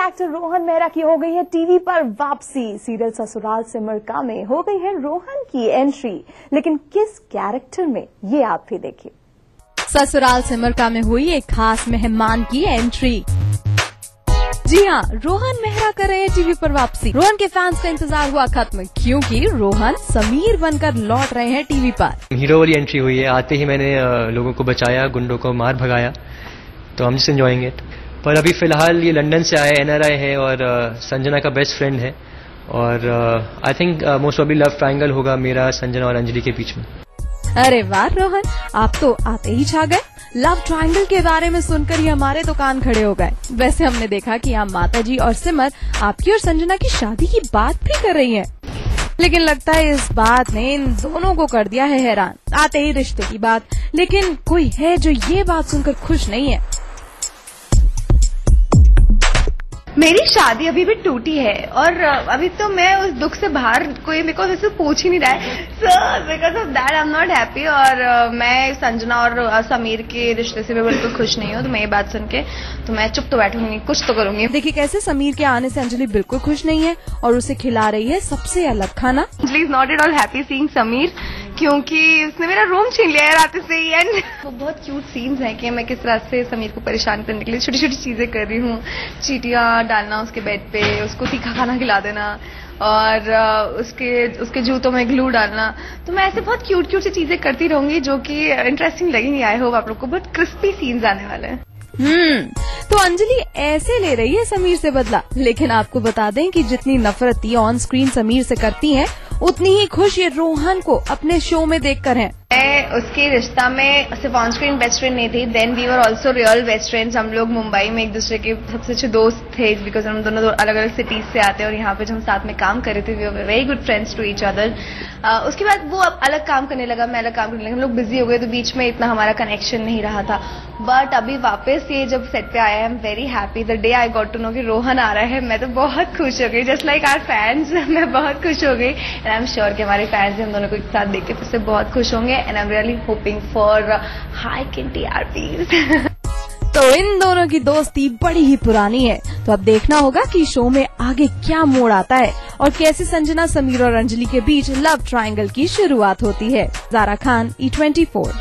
Actor Rohan Mehra की हो गई है टीवी पर वापसी। सीरियल ससुराल सिमर में हो गई है रोहन की एंट्री, लेकिन किस कैरेक्टर में, ये आप भी देखिए। ससुराल सिमर में हुई एक खास मेहमान की एंट्री। जी हाँ, रोहन मेहरा कर रहे हैं टीवी पर वापसी। रोहन के फैंस का इंतजार हुआ खत्म, क्योंकि रोहन समीर बनकर लौट रहे हैं टीवी पर। हीरो वाली एंट्री हुई है। आते ही मैंने लोगों को बचाया, गुंडों को मार भगाया, तो हम जस्ट एंजॉयिंग इट। पर अभी फिलहाल ये लंदन से आए, NRI है और संजना का बेस्ट फ्रेंड है, और I think most of love triangle होगा मेरा, संजना और अंजलि के बीच में। अरे वाह रोहन, आप तो आते ही छा गए। लव ट्रायंगल के बारे में सुनकर ही हमारे तो कान खड़े हो गए। वैसे हमने देखा कि यहाँ माताजी और सिमर आपकी और संजना की शादी की बात भी कर रही हैं, लेकिन लगता है इस बात ने इन दोनों को कर दिया है हैरान। आते ही रिश्ते की बात, लेकिन कोई है जो ये बात सुनकर खुश नहीं है। मेरी शादी अभी भी टूटी है और अभी तो मैं उस दुख से बाहर, कोई मेरे को वैसे पूछ ही नहीं रहा है। So because of that I am not happy. और मैं संजना और समीर के रिश्ते से भी बिल्कुल खुश नहीं हूँ। तो मैं ये बात सुन के तो मैं चुप तो बैठूंगी, कुछ तो करूंगी। देखिए कैसे समीर के आने से अंजलि बिल्कुल खुश नहीं है और उसे खिला रही है सबसे अलग खाना। Anjali is not at all happy seeing Sameer, क्योंकि उसने मेरा रूम छीन लिया है रात से ही। एंड वो बहुत क्यूट सीन्स हैं कि मैं किस तरह से समीर को परेशान करने के लिए छोटी छोटी चीजें कर रही हूँ। चीटियां डालना उसके बेड पे, उसको तीखा खाना खिला देना, और उसके जूतों में ग्लू डालना। तो मैं ऐसे बहुत क्यूट क्यूट सी चीजें करती रहूंगी जो कि इंटरेस्टिंग लगेंगी। आई होप आप लोग को बहुत क्रिस्पी सीन्स आने वाले हैं। तो अंजलि ऐसे ले रही है समीर से बदला, लेकिन आपको बता दें कि जितनी नफरत ये ऑन स्क्रीन समीर से करती हैं, उतनी ही खुश ये रोहन को अपने शो में देखकर हैं। मैं उसके रिश्ता में सिर्फ ऑन स्क्रीन बेस्ट फ्रेंड नहीं थी, then we were also real best friends. हम लोग मुंबई में एक दूसरे के सबसे अच्छे दोस्त थे, बिकॉज हम दोनों अलग अलग सिटीज से आते हैं और यहाँ पे जब हम साथ में काम कर रहे थे, we were very good friends to each other. उसके बाद वो अब अलग काम करने लगा, मैं अलग काम करने लगा, हम लोग बिजी हो गए, तो बीच में इतना हमारा कनेक्शन नहीं रहा था। बट अभी वापस ये जब सेट पे आया, I am very happy. The day I got to know कि रोहन आ रहा है, मैं तो बहुत खुश हो गई, जस्ट लाइक आवर फैंस। मैं बहुत खुश हो गई एंड आई एम श्योर कि हमारे फैंस हम दोनों को एक साथ देख के फिर से बहुत खुश होंगे। And I am really hoping for hike in TRPs। तो इन दोनों की दोस्ती बड़ी ही पुरानी है, तो अब देखना होगा कि शो में आगे क्या मोड़ आता है और कैसे संजना, समीर और अंजलि के बीच लव ट्रायंगल की शुरुआत होती है। ज़ारा खान, E24।